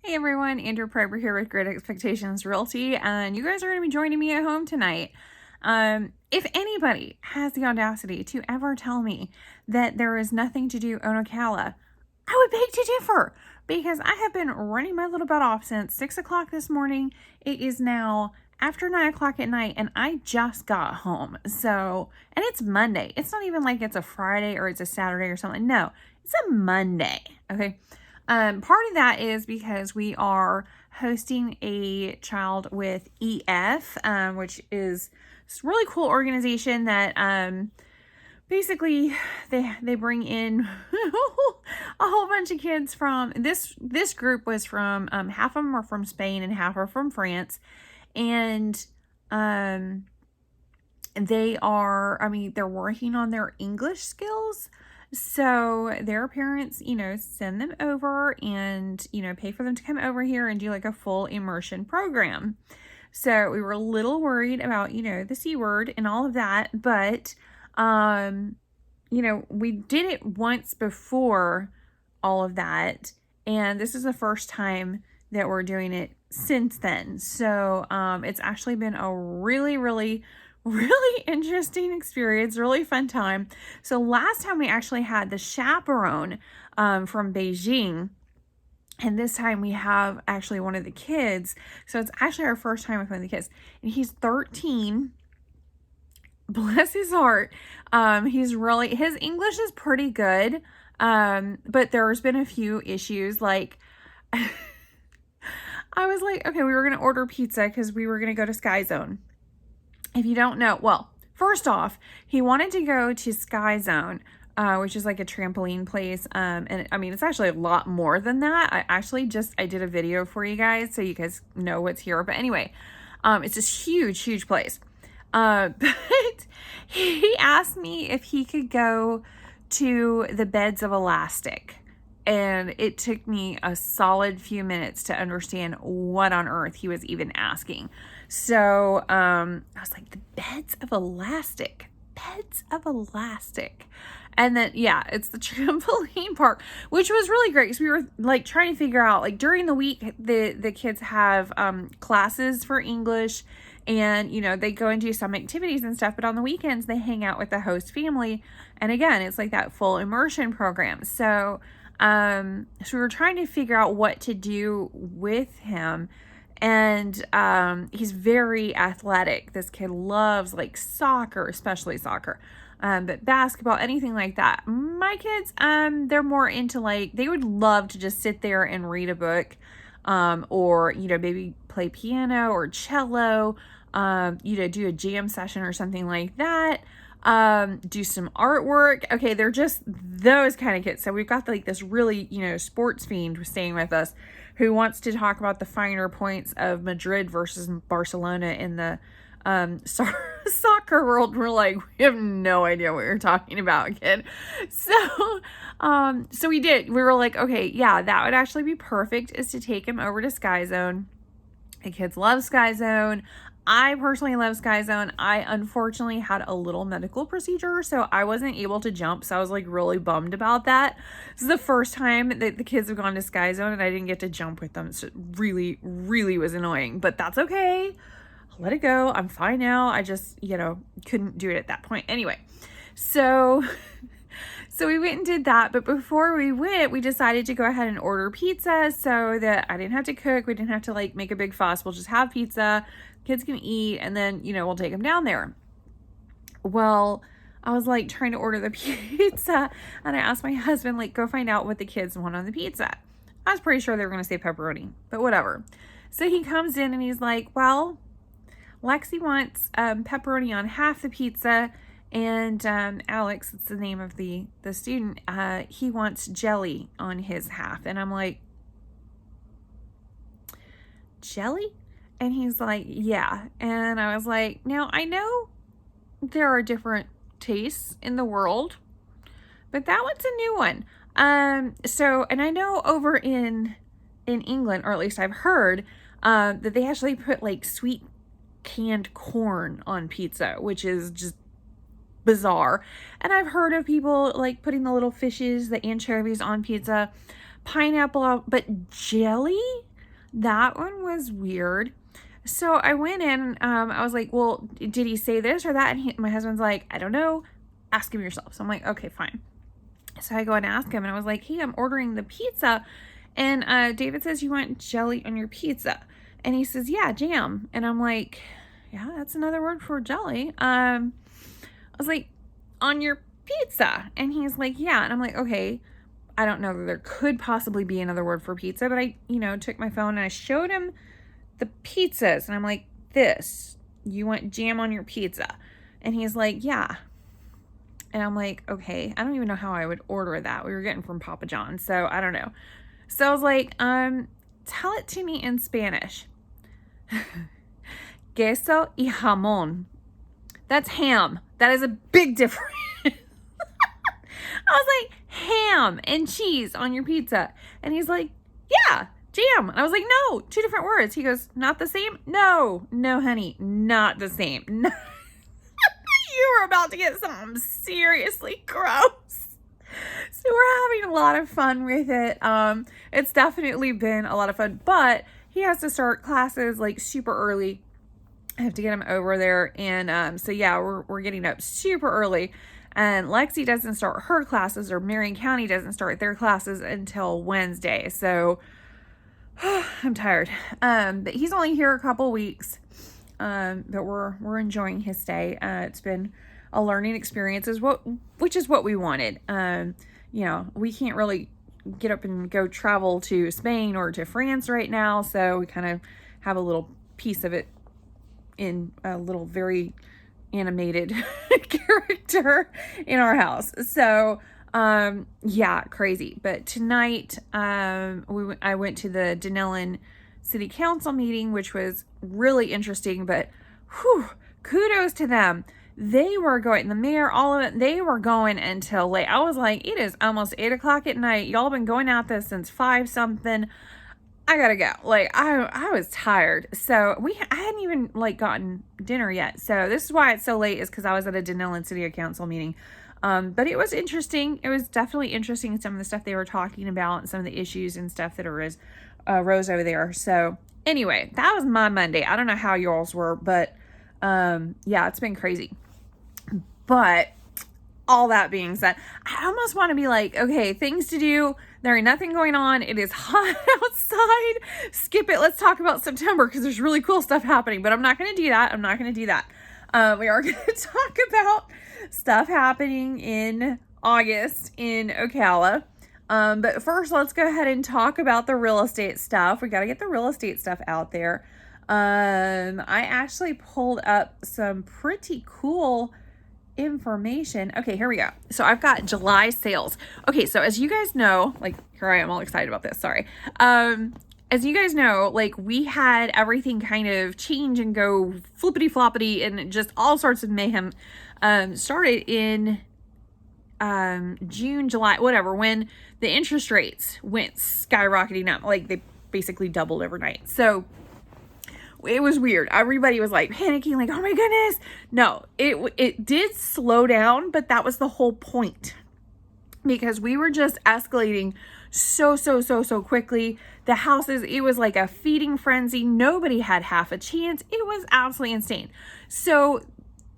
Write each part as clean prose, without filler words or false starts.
Hey everyone, Andrew Prober here with Great Expectations Realty, and you guys are going to be joining me at home tonight. If anybody has the audacity to ever tell me that there is nothing to do on Ocala, I would beg to differ, because I have been running my little butt off since 6 o'clock this morning. It is now after 9 o'clock at night, and I just got home. So, and it's Monday. It's not even like it's a Friday or it's a Saturday or something. No, it's a Monday. Okay. Part of that is because we are hosting a child with EF, which is this really cool organization that basically they bring in a whole bunch of kids from this group was from half of them are from Spain and half are from France, and they are, they're working on their English skills. So their parents, send them over and, pay for them to come over here and do like a full immersion program. So we were a little worried about, the C word and all of that. But, we did it once before all of that. And this is the first time that we're doing it since then. So it's actually been a really interesting experience, really fun time. So last time we actually had the chaperone from Beijing, and this time we have actually one of the kids. So it's actually our first time with one of the kids, and he's 13. Bless his heart. His English is pretty good, but there's been a few issues. Like I was like, okay, we were gonna order pizza because we were gonna go to Sky Zone. If you don't know, well, first off, he wanted to go to Sky Zone, which is like a trampoline place. And it's actually a lot more than that. I did a video for you guys so you guys know what's here. But anyway, it's this huge place. But he asked me if he could go to the beds of elastic. And it took me a solid few minutes to understand what on earth he was even asking. So I was like, the beds of elastic. And then, yeah, it's the Trampoline Park, which was really great. So we were like trying to figure out, like during the week, the kids have classes for English, and, they go and do some activities and stuff. But on the weekends, they hang out with the host family. And again, it's like that full immersion program. So we were trying to figure out what to do with him. And he's very athletic. This kid loves like soccer, especially soccer, but basketball, anything like that. My kids, they're more into like, they would love to just sit there and read a book, or, maybe play piano or cello, do a jam session or something like that. Do some artwork. Okay, they're just those kind of kids. So we've got like this really, sports fiend staying with us who wants to talk about the finer points of Madrid versus Barcelona in the soccer world. We're like, we have no idea what you're talking about, kid. So we did. We were like, okay, yeah, that would actually be perfect, is to take him over to Sky Zone. The kids love Sky Zone. I personally love Sky Zone. I unfortunately had a little medical procedure, so I wasn't able to jump. So I was like really bummed about that. This is the first time that the kids have gone to Sky Zone and I didn't get to jump with them. So it really was annoying, but that's okay. Let it go. I'm fine now. I just, couldn't do it at that point. Anyway, so we went and did that. But before we went, we decided to go ahead and order pizza so that I didn't have to cook. We didn't have to like make a big fuss. We'll just have pizza. Kids can eat, and then, we'll take them down there. Well, I was like trying to order the pizza, and I asked my husband, like, go find out what the kids want on the pizza. I was pretty sure they were going to say pepperoni, but whatever. So he comes in and he's like, well, Lexi wants pepperoni on half the pizza, and Alex, it's the name of the student, he wants jelly on his half. And I'm like, jelly? And he's like, yeah. And I was like, now I know there are different tastes in the world, but that one's a new one. And I know over in England, or at least I've heard, that they actually put like sweet canned corn on pizza, which is just bizarre. And I've heard of people like putting the little fishes, the anchovies on pizza, pineapple, but jelly? That one was weird. So I went in, I was like, well, did he say this or that? And my husband's like, I don't know. Ask him yourself. So I'm like, okay, fine. So I go and ask him, and I was like, hey, I'm ordering the pizza. And David says, you want jelly on your pizza? And he says, yeah, jam. And I'm like, yeah, that's another word for jelly. I was like, on your pizza? And he's like, yeah. And I'm like, okay, I don't know that there could possibly be another word for pizza, but I, took my phone and I showed him the pizzas. And I'm like, you want jam on your pizza? And he's like, yeah. And I'm like, okay, I don't even know how I would order that. We were getting from Papa John's, so I don't know. So I was like, tell it to me in Spanish. Queso y jamón. That's ham. That is a big difference. I was like, ham and cheese on your pizza. And he's like, yeah, jam. And I was like, no, 2 different words. He goes, not the same? No, honey, not the same. No. You were about to get something seriously gross. So we're having a lot of fun with it. It's definitely been a lot of fun, but he has to start classes like super early. I have to get him over there. And so yeah, we're getting up super early. And Lexi doesn't start her classes, or Marion County doesn't start their classes until Wednesday. So I'm tired. But he's only here a couple weeks. But we're enjoying his stay. It's been a learning experience, which is what we wanted. We can't really get up and go travel to Spain or to France right now, so we kind of have a little piece of it in a little very animated character in our house. So yeah, crazy. But tonight I went to the Denellen City Council meeting, which was really interesting, but kudos to them. They were going, the mayor, all of it, they were going until late. I was like, it is almost 8 o'clock at night. Y'all been going at this since 5 something. I gotta go. Like, I was tired. So I hadn't even gotten dinner yet. So this is why it's so late, is because I was at a Denellen City Council meeting. But it was interesting. It was definitely interesting, some of the stuff they were talking about and some of the issues and stuff that arose over there. So anyway, that was my Monday. I don't know how y'all's were, but yeah, it's been crazy. But all that being said, I almost want to be like, okay, things to do. There ain't nothing going on. It is hot outside. Skip it. Let's talk about September, because there's really cool stuff happening. But I'm not going to do that. We are going to talk about stuff happening in August in Ocala. But first, let's go ahead and talk about the real estate stuff. We got to get the real estate stuff out there. I actually pulled up some pretty cool information. Okay, here we go. So I've got July sales. Okay, so as you guys know, here I am all excited about this. Sorry. As you guys know, we had everything kind of change and go flippity floppity and just all sorts of mayhem. Started in June, July, whatever, when the interest rates went skyrocketing up. They basically doubled overnight. So it was weird. Everybody was panicking, oh my goodness. No, it did slow down, but that was the whole point, because we were just escalating so quickly. The houses, it was like a feeding frenzy. Nobody had half a chance. It was absolutely insane. So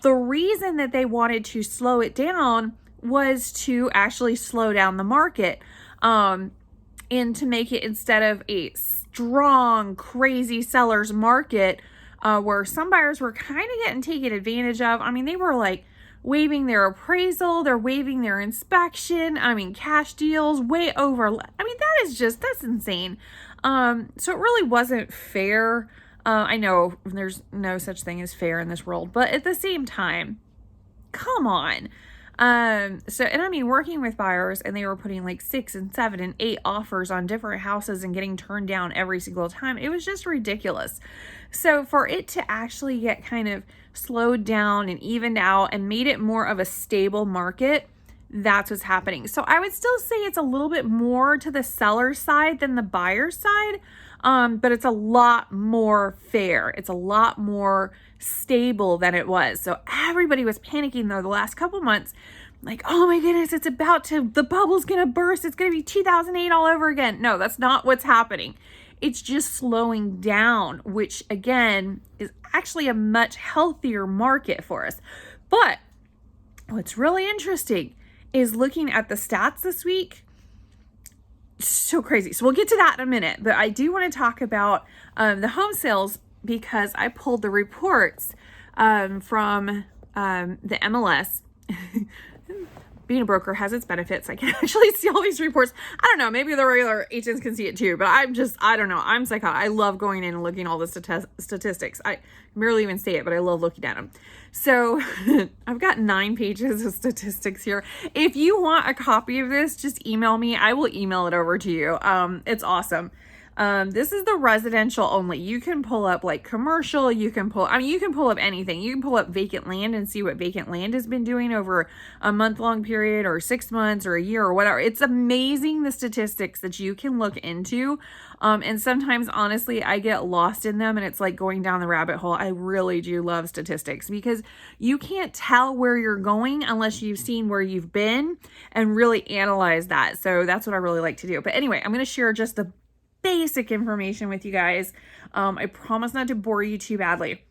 the reason that they wanted to slow it down was to actually slow down the market, and to make it, instead of a strong, crazy seller's market, where some buyers were kind of getting taken advantage of. I mean, they were waiving their appraisal, they're waiving their inspection. I mean, cash deals way over. I mean, that's insane. So it really wasn't fair. I know there's no such thing as fair in this world, but at the same time, come on. And I mean, working with buyers, and they were putting 6 and 7 and 8 offers on different houses and getting turned down every single time. It was just ridiculous. So for it to actually get kind of slowed down and evened out and made it more of a stable market, that's what's happening. So I would still say it's a little bit more to the seller side than the buyer side. But it's a lot more fair. It's a lot more stable than it was. So everybody was panicking though the last couple months, oh my goodness, the bubble's gonna burst. It's gonna be 2008 all over again. No, that's not what's happening. It's just slowing down, which again is actually a much healthier market for us. But what's really interesting is looking at the stats this week. So crazy. So we'll get to that in a minute, but I do want to talk about the home sales because I pulled the reports from the MLS. Being a broker has its benefits. I can actually see all these reports. I don't know, maybe the regular agents can see it too, but I don't know. I'm psychotic. I love going in and looking at all the statistics. I barely even say it, but I love looking at them. So I've got 9 pages of statistics here. If you want a copy of this, just email me. I will email it over to you. It's awesome. This is the residential only. You can pull up like commercial, you can pull up anything. You can pull up vacant land and see what vacant land has been doing over a month-long period or 6 months or a year or whatever. It's amazing the statistics that you can look into. And sometimes honestly, I get lost in them and it's like going down the rabbit hole. I really do love statistics because you can't tell where you're going unless you've seen where you've been and really analyze that. So that's what I really like to do. But anyway, I'm going to share just the basic information with you guys. I promise not to bore you too badly.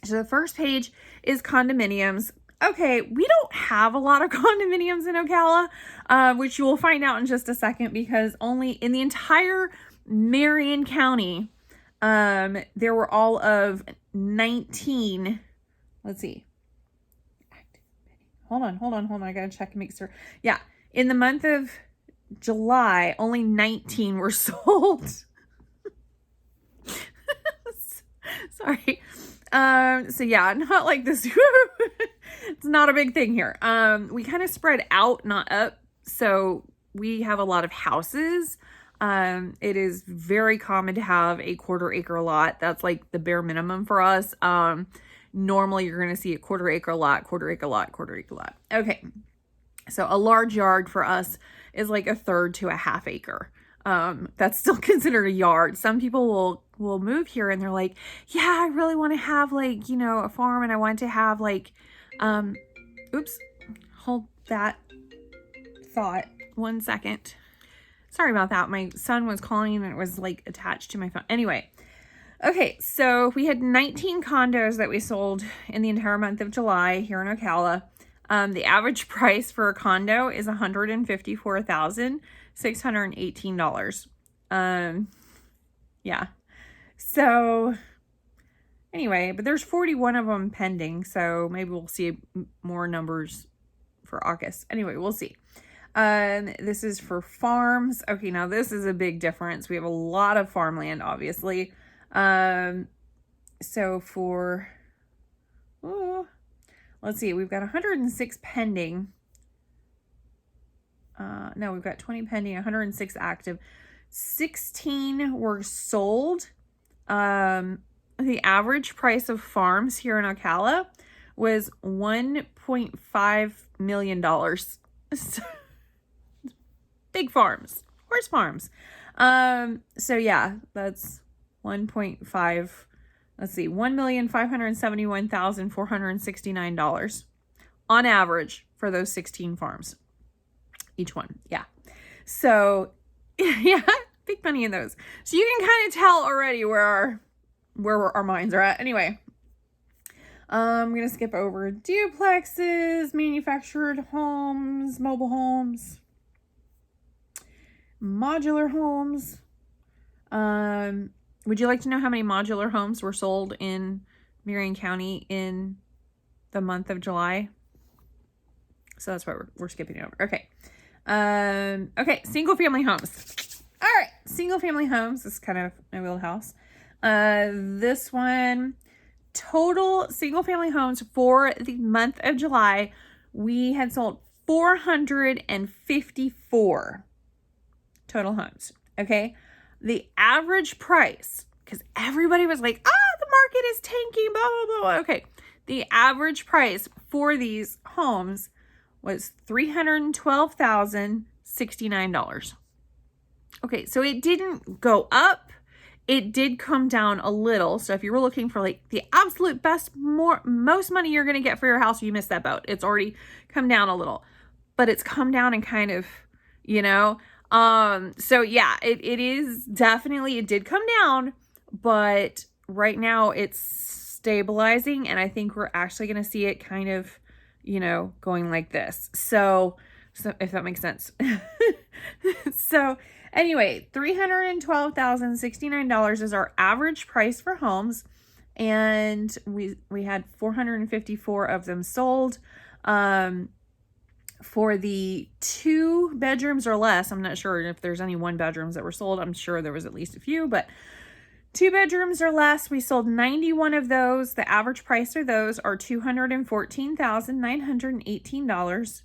So the first page is condominiums. Okay, we don't have a lot of condominiums in Ocala, which you will find out in just a second because only in the entire Marion County, there were all of 19. Let's see. Hold on. I gotta check and make sure. Yeah, in the month of July, only 19 were sold. Sorry. So yeah, not like this. It's not a big thing here. We kind of spread out, not up. So we have a lot of houses. It is very common to have a 1/4 acre lot. That's like the bare minimum for us. Normally you're going to see a 1/4 acre lot, 1/4 acre lot, 1/4 acre lot. Okay. So a large yard for us is like 1/3 to a 1/2 acre. That's still considered a yard. Some people will move here and they're like, yeah, I really want to have like, a farm and I want to have like, oops, hold that thought 1 second. Sorry about that. My son was calling and it was like attached to my phone. Anyway. Okay. So we had 19 condos that we sold in the entire month of July here in Ocala. The average price for a condo is $154,618. Yeah. So anyway, but there's 41 of them pending. So maybe we'll see more numbers for August. Anyway, we'll see. This is for farms. Okay. Now this is a big difference. We have a lot of farmland, obviously. So for, let's see, we've got 106 pending. No, we've got 20 pending, 106 active. 16 were sold. The average price of farms here in Ocala was $1.5 million. Big farms, horse farms. So yeah, that's 1.5. Let's see, $1,571,469 on average for those 16 farms. Each one. Yeah. So yeah, big money in those. So you can kind of tell already where our minds are at. Anyway, I'm going to skip over duplexes, manufactured homes, mobile homes, modular homes. Would you like to know how many modular homes were sold in Marion County in the month of July? So that's why we're skipping over. Okay. Okay. Single family homes. All right. Single family homes. This is kind of my wheelhouse. This one, total single family homes for the month of July, we had sold 454 total homes. Okay. The average price, because everybody was like, the market is tanking, blah, blah, blah. Okay. The average price for these homes was $312,069. Okay. So it didn't go up. It did come down a little. So if you were looking for like the absolute best, most money you're going to get for your house, you missed that boat. It's already come down a little, but it's come down and kind of, So yeah, it is definitely, it did come down, but right now it's stabilizing, and I think we're actually going to see it kind of, going like this. So if that makes sense. So anyway, $312,069 is our average price for homes. And we had 454 of them sold. For the 2 bedrooms or less, I'm not sure if there's any 1 bedrooms that were sold. I'm sure there was at least a few, but 2 bedrooms or less, we sold 91 of those. The average price for those are $214,918.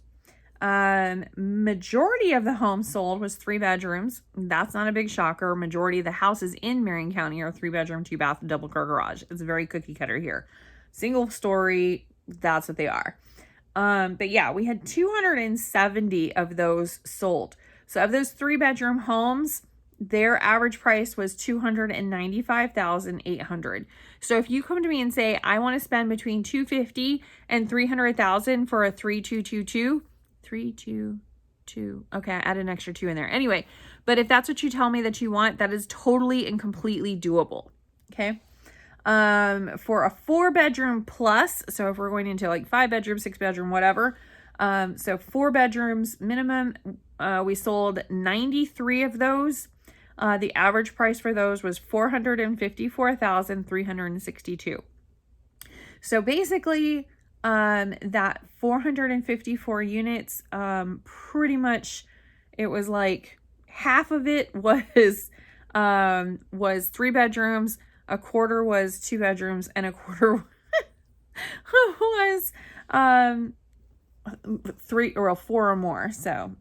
Majority of the homes sold was 3 bedrooms. That's not a big shocker. Majority of the houses in Marion County are 3 bedroom, 2 bath, double car garage. It's very cookie cutter here. Single story, that's what they are. But yeah, we had 270 of those sold. So of those 3 bedroom homes, their average price was $295,800. So if you come to me and say, I want to spend between $250,000 and $300,000 for a 322, okay, I added an extra 2 in there. Anyway, but if that's what you tell me that you want, that is totally and completely doable. Okay. For a 4 bedroom plus, so if we're going into like 5 bedroom, 6 bedroom, whatever, so 4 bedrooms minimum, we sold 93 of those. The average price for those was $454,362. So basically, that 454 units, pretty much, it was like half of it was 3 bedrooms, a quarter was 2 bedrooms, and a quarter was 3 or 4 or more. So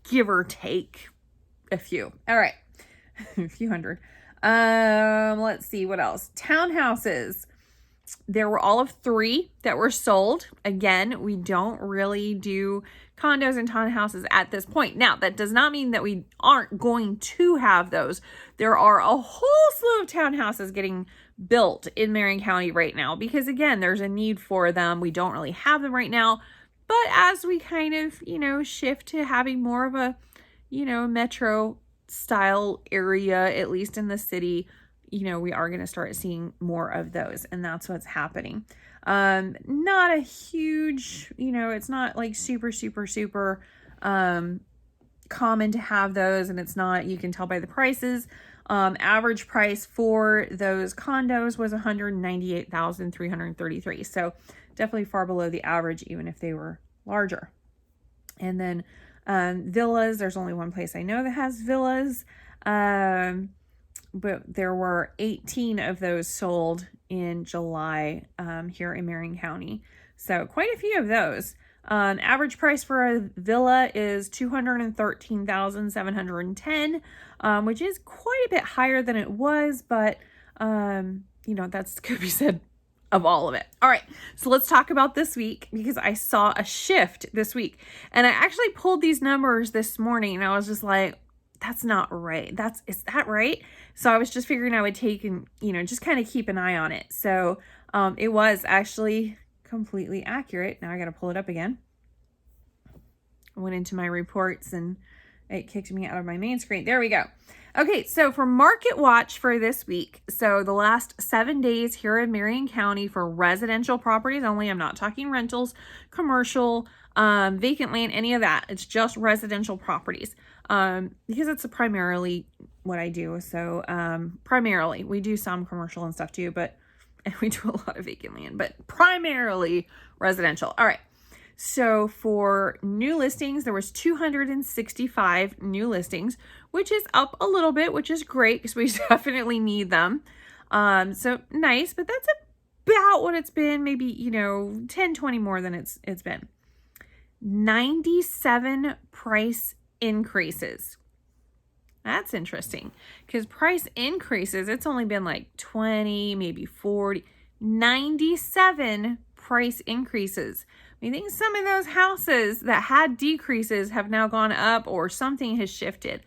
give or take a few. All right. A few hundred. Let's see what else. Townhouses. There were all of 3 that were sold. Again, we don't really do condos and townhouses at this point. Now, that does not mean that we aren't going to have those. There are a whole slew of townhouses getting built in Marion County right now because, again, there's a need for them. We don't really have them right now. But as we kind of, shift to having more of a, metro style area, at least in the city, we are going to start seeing more of those, and that's what's happening. Not a huge, it's not like super common to have those, and it's not, you can tell by the prices. Average price for those condos was $198,333. So definitely far below the average, even if they were larger. And then villas, there's only one place I know that has villas. But there were 18 of those sold in July here in Marion County. So quite a few of those. Average price for a villa is $213,710, which is quite a bit higher than it was, but that's could be said of all of it. All right, so let's talk about this week because I saw a shift this week, and I actually pulled these numbers this morning, and I was just like, that's not right. Is that right? So I was just figuring I would take and, just kind of keep an eye on it. So it was actually completely accurate. Now I got to pull it up again. I went into my reports and it kicked me out of my main screen. There we go. Okay, so for Market Watch for this week, so the last 7 days here in Marion County for residential properties only, I'm not talking rentals, commercial, vacant land, any of that. It's just residential properties. Because it's primarily what I do. So, primarily we do some commercial and stuff too, and we do a lot of vacant land, but primarily residential. All right. So for new listings, there was 265 new listings, which is up a little bit, which is great because we definitely need them. So nice, but that's about what it's been, maybe, 10, 20 more than it's been. 97 price increases. That's interesting because price increases, it's only been like 20, maybe 40, 97 price increases. I think some of those houses that had decreases have now gone up or something has shifted.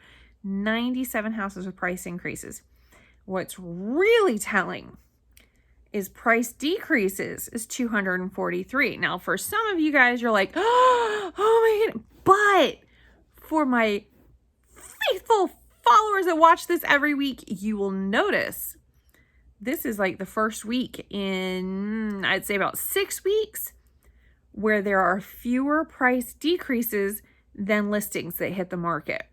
97 houses with price increases. What's really telling is price decreases is 243. Now, for some of you guys, you're like, oh my God. But for my faithful followers that watch this every week, you will notice this is like the first week in, I'd say, about 6 weeks where there are fewer price decreases than listings that hit the market.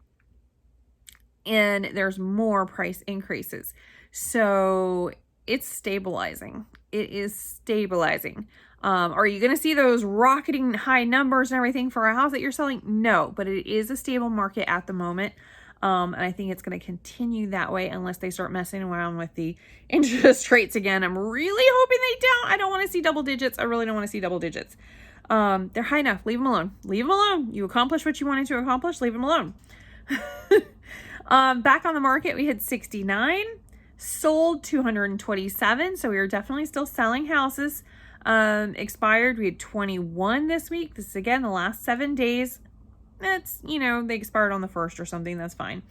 And there's more price increases. So it's stabilizing. It is stabilizing. Are you going to see those rocketing high numbers and everything for a house that you're selling? No, but it is a stable market at the moment. And I think it's going to continue that way unless they start messing around with the interest rates again. I'm really hoping they don't. I don't want to see double digits. I really don't want to see double digits. They're high enough. Leave them alone. Leave them alone. You accomplished what you wanted to accomplish. Leave them alone. Back on the market, we had 69, sold 227. So we were definitely still selling houses. Expired, we had 21 this week. This is again the last 7 days. That's, they expired on the 1st or something. That's fine.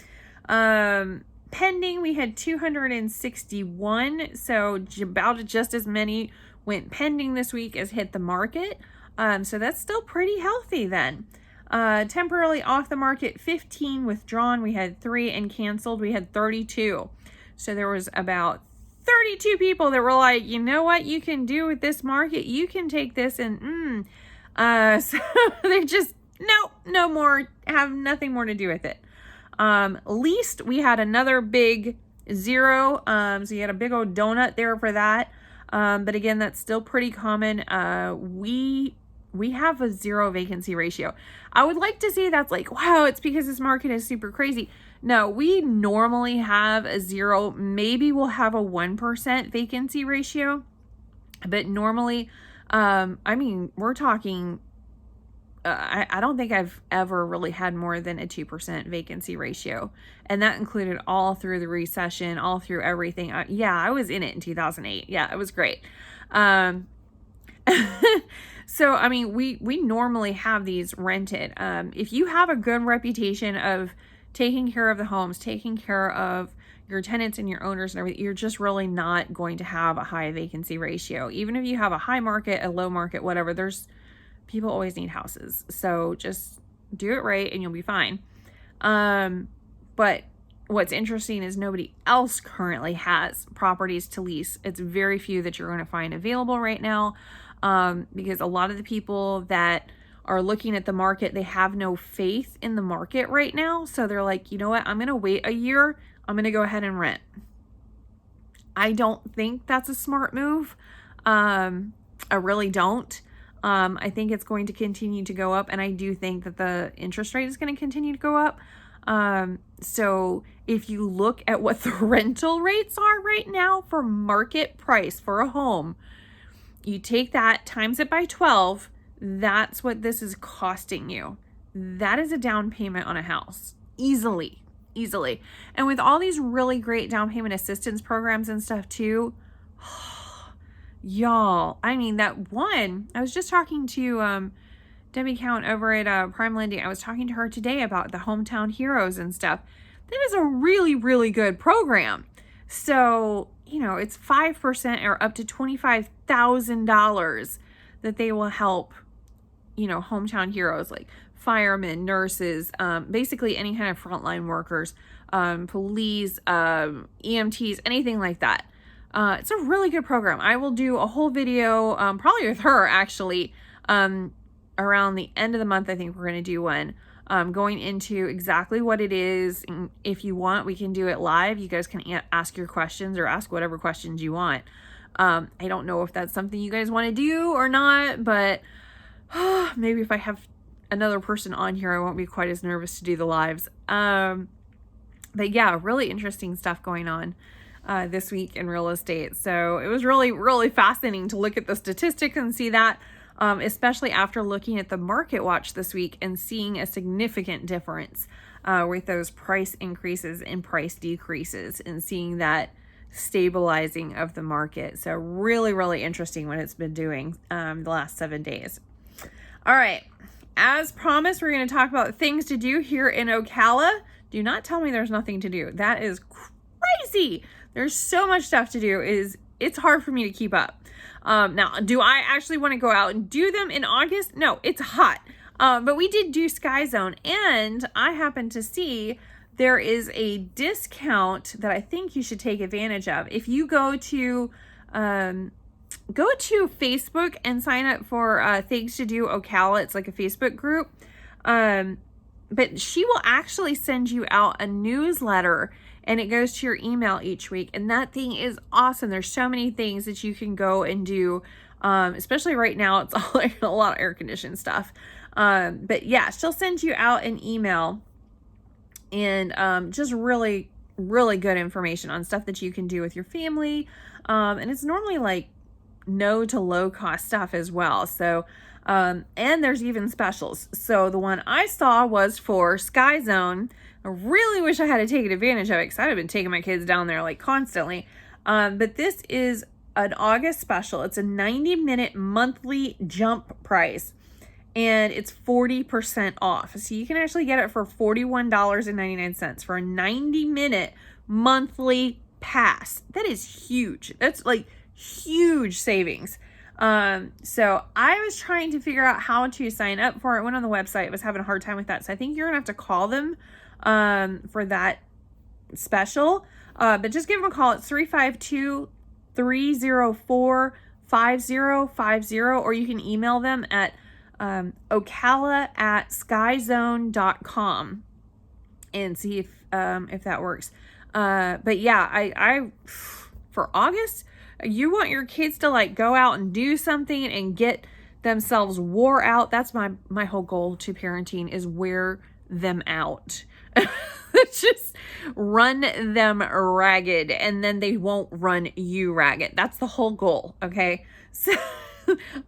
Pending, we had 261. So about just as many went pending this week as hit the market. So that's still pretty healthy then. Temporarily off the market, 15 withdrawn. We had 3 and canceled. We had 32. So there was about 32 people that were like, you know what you can do with this market? You can take this and, so they're just, no more, have nothing more to do with it. Least, we had another big 0. So you had a big old donut there for that. But again, that's still pretty common. We have a 0 vacancy ratio. I would like to say that's like, wow, it's because this market is super crazy. No, we normally have a 0. Maybe we'll have a 1% vacancy ratio. But normally, we're talking, I don't think I've ever really had more than a 2% vacancy ratio. And that included all through the recession, all through everything. I was in it in 2008. Yeah, it was great. So, we normally have these rented. If you have a good reputation of taking care of the homes, taking care of your tenants and your owners and everything, you're just really not going to have a high vacancy ratio. Even if you have a high market, a low market, whatever, people always need houses. So just do it right and you'll be fine. But what's interesting is nobody else currently has properties to lease. It's very few that you're going to find available right now. Because a lot of the people that are looking at the market, they have no faith in the market right now. So they're like, you know what? I'm going to wait a year. I'm going to go ahead and rent. I don't think that's a smart move. I really don't. I think it's going to continue to go up. And I do think that the interest rate is going to continue to go up. So if you look at what the rental rates are right now for market price for a home, you take that, times it by 12, that's what this is costing you. That is a down payment on a house. Easily. And with all these really great down payment assistance programs and stuff too, y'all, that one, I was just talking to Debbie Count over at Prime Lending. I was talking to her today about the Hometown Heroes and stuff. That is a really, really good program. So, it's 5% or up to $25,000 that they will help, hometown heroes like firemen, nurses, basically any kind of frontline workers, police, EMTs, anything like that. It's a really good program. I will do a whole video, probably with her actually, around the end of the month. I think we're going to do one. Going into exactly what it is. And if you want, we can do it live. You guys can ask your questions or ask whatever questions you want. I don't know if that's something you guys want to do or not, but maybe if I have another person on here, I won't be quite as nervous to do the lives. But yeah, really interesting stuff going on this week in real estate. So it was really, really fascinating to look at the statistics and see that. Especially after looking at the Market Watch this week and seeing a significant difference with those price increases and price decreases and seeing that stabilizing of the market. So really, really interesting what it's been doing the last 7 days. All right. As promised, we're going to talk about things to do here in Ocala. Do not tell me there's nothing to do. That is crazy. There's so much stuff to do. It's hard for me to keep up. Now, do I actually want to go out and do them in August? No, it's hot. But we did do Sky Zone, and I happened to see there is a discount that I think you should take advantage of. If you go to Facebook and sign up for Things to Do Ocala. It's like a Facebook group. But she will actually send you out a newsletter, and it goes to your email each week. And that thing is awesome. There's so many things that you can go and do. Especially right now, it's all like a lot of air conditioned stuff. But yeah, she'll send you out an email and just really, really good information on stuff that you can do with your family. And it's normally like no to low cost stuff as well. So, and there's even specials. So the one I saw was for Sky Zone. I really wish I had taken advantage of it because I've been taking my kids down there like constantly. But this is an August special. It's a 90-minute monthly jump price, and it's 40% off. So you can actually get it for $41.99 for a 90-minute monthly pass. That is huge. That's like huge savings. So I was trying to figure out how to sign up for it. Went on the website, was having a hard time with that. So I think you're gonna have to call them for that special. But just give them a call. It's 352-304-5050, or you can email them at ocala@skyzone.com and see if that works. But yeah, I for August, you want your kids to like go out and do something and get themselves wore out. That's my whole goal to parenting, is wear them out. Just run them ragged, and then they won't run you ragged. That's the whole goal. Okay. So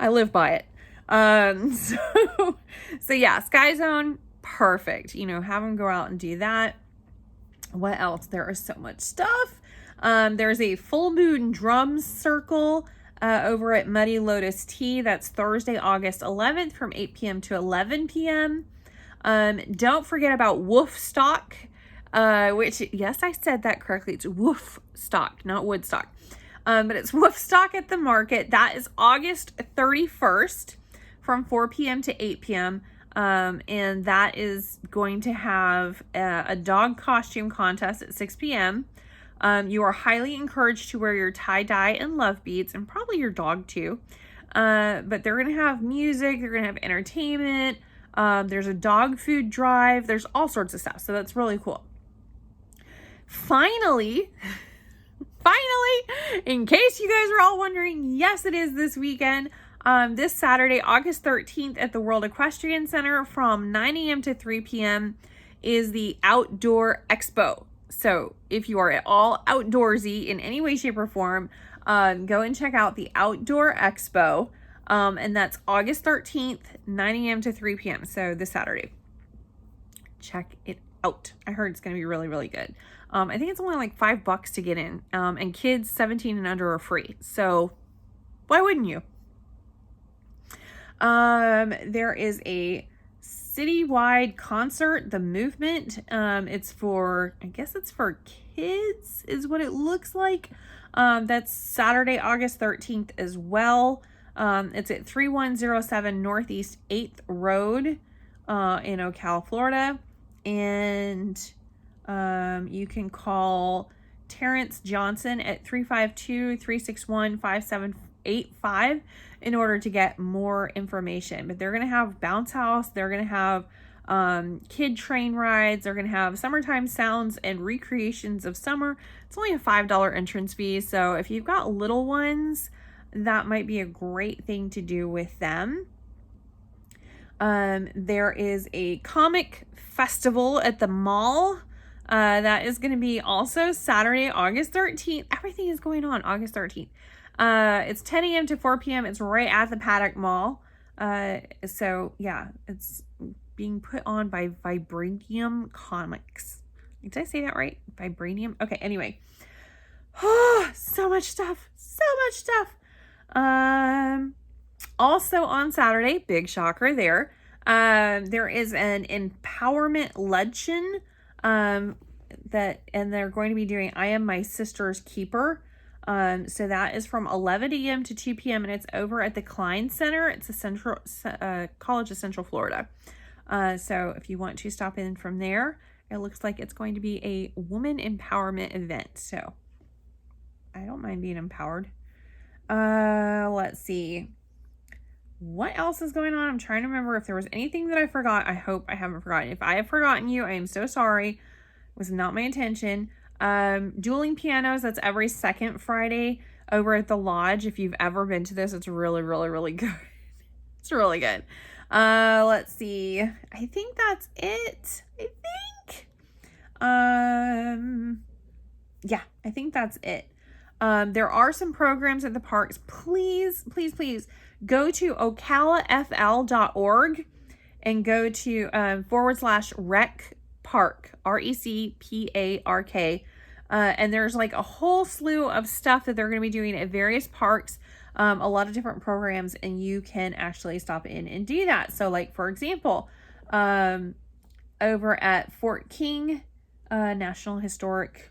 I live by it. So yeah, Sky Zone, perfect. Have them go out and do that. What else? There is so much stuff. There's a full moon drum circle over at Muddy Lotus Tea. That's Thursday, August 11th from 8 p.m. to 11 p.m. Don't forget about Woofstock, which, yes, I said that correctly. It's Woofstock, not Woodstock. But it's Woofstock at the market. That is August 31st from 4 p.m. to 8 p.m. And that is going to have a dog costume contest at 6 p.m. You are highly encouraged to wear your tie-dye and love beads, and probably your dog too. But they're going to have music. They're going to have entertainment. There's a dog food drive. There's all sorts of stuff. So that's really cool. Finally, in case you guys are all wondering, yes, it is this weekend. This Saturday, August 13th at the World Equestrian Center from 9 a.m. to 3 p.m. is the Outdoor Expo. So if you are at all outdoorsy in any way, shape, or form, go and check out the Outdoor Expo. And that's August 13th, 9 a.m. to 3 p.m. So this Saturday. Check it out. I heard it's going to be really, really good. I think it's only like $5 to get in. And kids 17 and under are free. So why wouldn't you? There is a citywide concert, The Movement. It's for, I guess it's for kids is what it looks like. That's Saturday, August 13th as well. It's at 3107 Northeast 8th Road, in Ocala, Florida. And, you can call Terrence Johnson at 352-361-5785 in order to get more information. But they're going to have bounce house. They're going to have kid train rides. They're going to have summertime sounds and recreations of summer. It's only a $5 entrance fee. So if you've got little ones, that might be a great thing to do with them. There is a comic festival at the mall. That is going to be also Saturday, August 13th. Everything is going on August 13th. It's 10 a.m. to 4 p.m. It's right at the Paddock Mall. So yeah, it's being put on by Vibranium Comics. Did I say that right? Vibranium? Okay, anyway. Oh, so much stuff. Also on Saturday, big shocker there. There is an empowerment luncheon, and they're going to be doing I Am My Sister's Keeper. So that is from 11 a.m. to 2 p.m. and it's over at the Klein Center. It's a College of Central Florida. So if you want to stop in from there, It looks like it's going to be a woman empowerment event. So I don't mind being empowered. Let's see. What else is going on? I'm trying to remember if there was anything that I forgot. I hope I haven't forgotten. If I have forgotten you, I am so sorry. It was not my intention. Dueling pianos, that's every second Friday over at the lodge. If you've ever been to this, it's really, really, really good. It's really good. Let's see. I think that's it. Yeah, I think that's it. There are some programs at the parks. Please, please, please go to ocalafl.org and go to /rec park, RECPARK. And there's like a whole slew of stuff that they're going to be doing at various parks, a lot of different programs, and you can actually stop in and do that. So like, for example, over at Fort King National Historic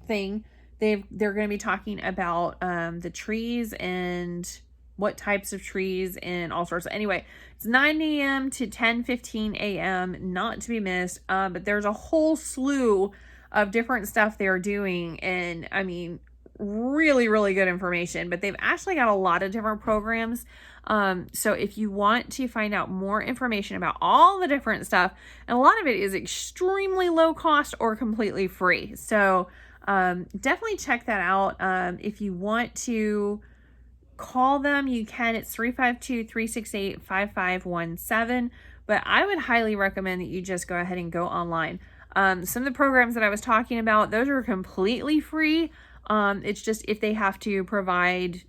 thing, they're going to be talking about the trees and what types of trees and all sorts. Anyway, it's 9 a.m. to 10:15 a.m. not to be missed. But there's a whole slew of different stuff they're doing, and I mean, really, really good information. But they've actually got a lot of different programs. So if you want to find out more information about all the different stuff, and a lot of it is extremely low cost or completely free. So definitely check that out. If you want to call them, you can. It's 352-368-5517. But I would highly recommend that you just go ahead and go online. Some of the programs that I was talking about, those are completely free. It's just if they have to provide,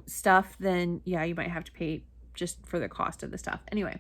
stuff, then yeah, you might have to pay just for the cost of the stuff. Anyway,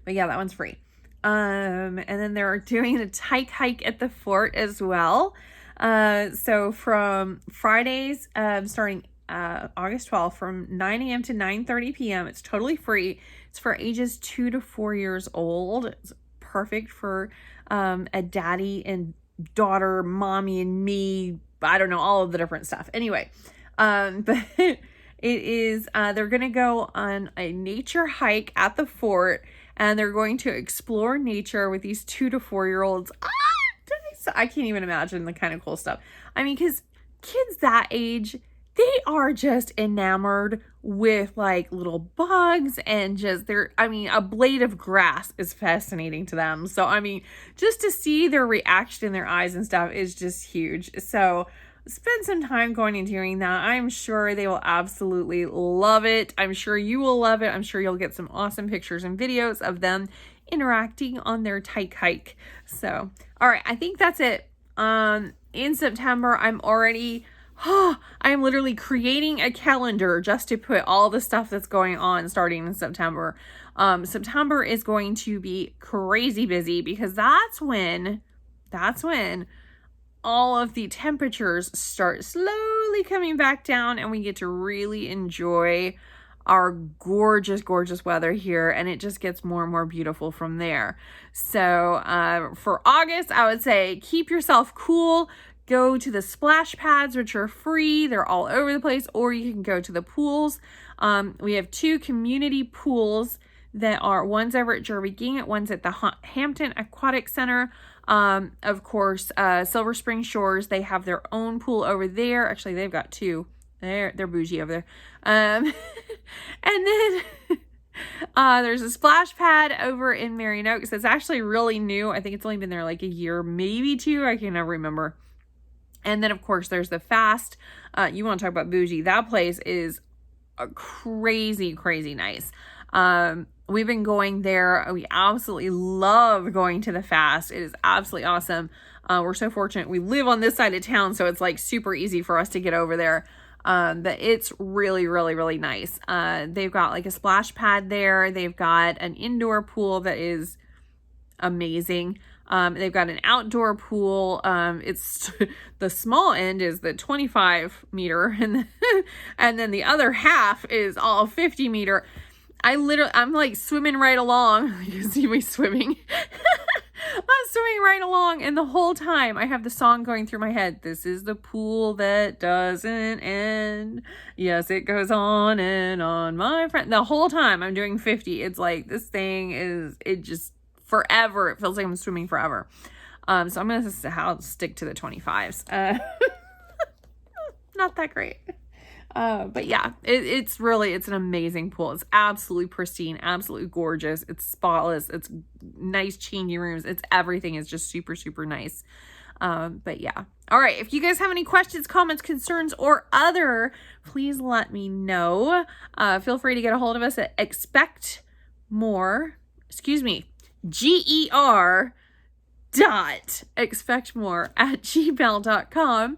but yeah, that one's free. And then they're doing a tyke hike at the fort as well. So from Fridays, starting August 12th from 9 a.m. to 9:30 p.m. It's totally free. It's for ages 2 to 4 years old. It's perfect for a daddy and daughter, mommy and me. I don't know, all of the different stuff. Anyway, but it is, they're going to go on a nature hike at the fort, and they're going to explore nature with these 2 to 4 year olds. I can't even imagine the kind of cool stuff. I mean, because kids that age, they are just enamored with like little bugs and just a blade of grass is fascinating to them. So, I mean, just to see their reaction in their eyes and stuff is just huge. So spend some time going and doing that. I'm sure they will absolutely love it. I'm sure you will love it. I'm sure you'll get some awesome pictures and videos of them interacting on their tyke hike. So, all right, I think that's it. In September, I'm literally creating a calendar just to put all the stuff that's going on starting in September. September is going to be crazy busy because that's when all of the temperatures start slowly coming back down and we get to really enjoy our gorgeous, gorgeous weather here, and it just gets more and more beautiful from there. So for August, I would say keep yourself cool. Go to the splash pads, which are free. They're all over the place, or you can go to the pools. We have 2 community pools that are, one's over at Jervey Gingett, one's at the Hampton Aquatic Center. Of course, Silver Spring Shores, they have their own pool over there. Actually, they've got 2. They're bougie over there. And then there's a splash pad over in Marion Oaks. It's actually really new. I think it's only been there like a year, maybe 2. I can never remember. And then, of course, there's the Fast. You want to talk about bougie. That place is a crazy, crazy nice. We've been going there. We absolutely love going to the Fast. It is absolutely awesome. We're so fortunate. We live on this side of town, so it's like super easy for us to get over there. But it's really, really, really nice. They've got like a splash pad there. They've got an indoor pool that is amazing. They've got an outdoor pool. It's the small end is the 25 meter and then the other half is all 50 meter. I'm like swimming right along. You can see me swimming. I'm swimming right along, and the whole time I have the song going through my head. This is the pool that doesn't end. Yes, it goes on and on, my friend. The whole time I'm doing 50. It's like, this thing it just forever. It feels like I'm swimming forever. So I'm going to stick to the 25s. Not that great. But yeah, it's an amazing pool. It's absolutely pristine, absolutely gorgeous. It's spotless. It's nice changing rooms. It's everything is just super, super nice. But yeah. All right. If you guys have any questions, comments, concerns, or other, please let me know. Feel free to get a hold of us at GER.expectmore@gmail.com,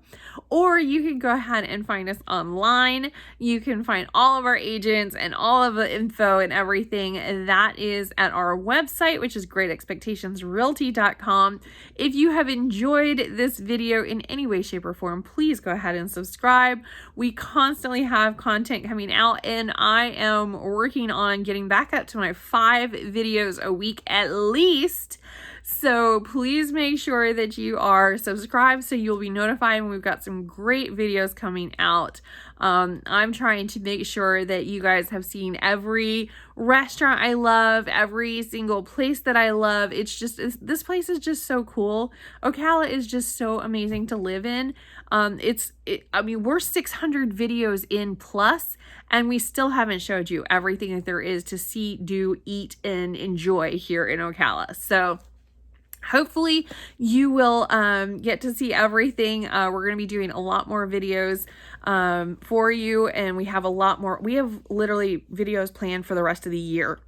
or you can go ahead and find us online. You can find all of our agents and all of the info and everything that is at our website, which is greatexpectationsrealty.com. If you have enjoyed this video in any way, shape, or form, please go ahead and subscribe. We constantly have content coming out, and I am working on getting back up to my 5 videos a week at least. So please make sure that you are subscribed so you'll be notified when we've got some great videos coming out. I'm trying to make sure that you guys have seen every restaurant I love, every single place that I love. This place is just so cool. Ocala is just so amazing to live in. We're 600 videos in plus, and we still haven't showed you everything that there is to see, do, eat, and enjoy here in Ocala. So hopefully you will get to see everything. We're going to be doing a lot more videos for you, and we have literally videos planned for the rest of the year.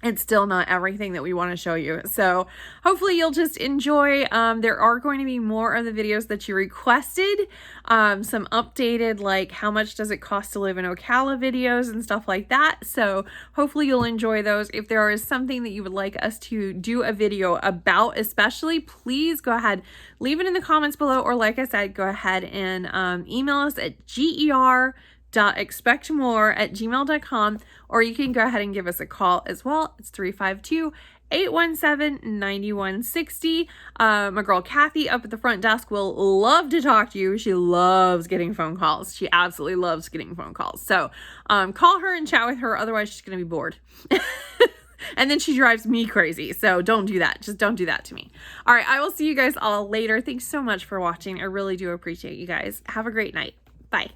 It's still not everything that we want to show you. So hopefully you'll just enjoy. There are going to be more of the videos that you requested. Some updated, like how much does it cost to live in Ocala videos and stuff like that. So hopefully you'll enjoy those. If there is something that you would like us to do a video about especially, please go ahead, leave it in the comments below. Or like I said, go ahead and email us at GER.expectmore@gmail.com, or you can go ahead and give us a call as well. It's 352-817-9160. My girl Kathy up at the front desk will love to talk to you. She loves getting phone calls. She absolutely loves getting phone calls. So call her and chat with her. Otherwise, she's going to be bored. And then she drives me crazy. So don't do that. Just don't do that to me. All right. I will see you guys all later. Thanks so much for watching. I really do appreciate you guys. Have a great night. Bye.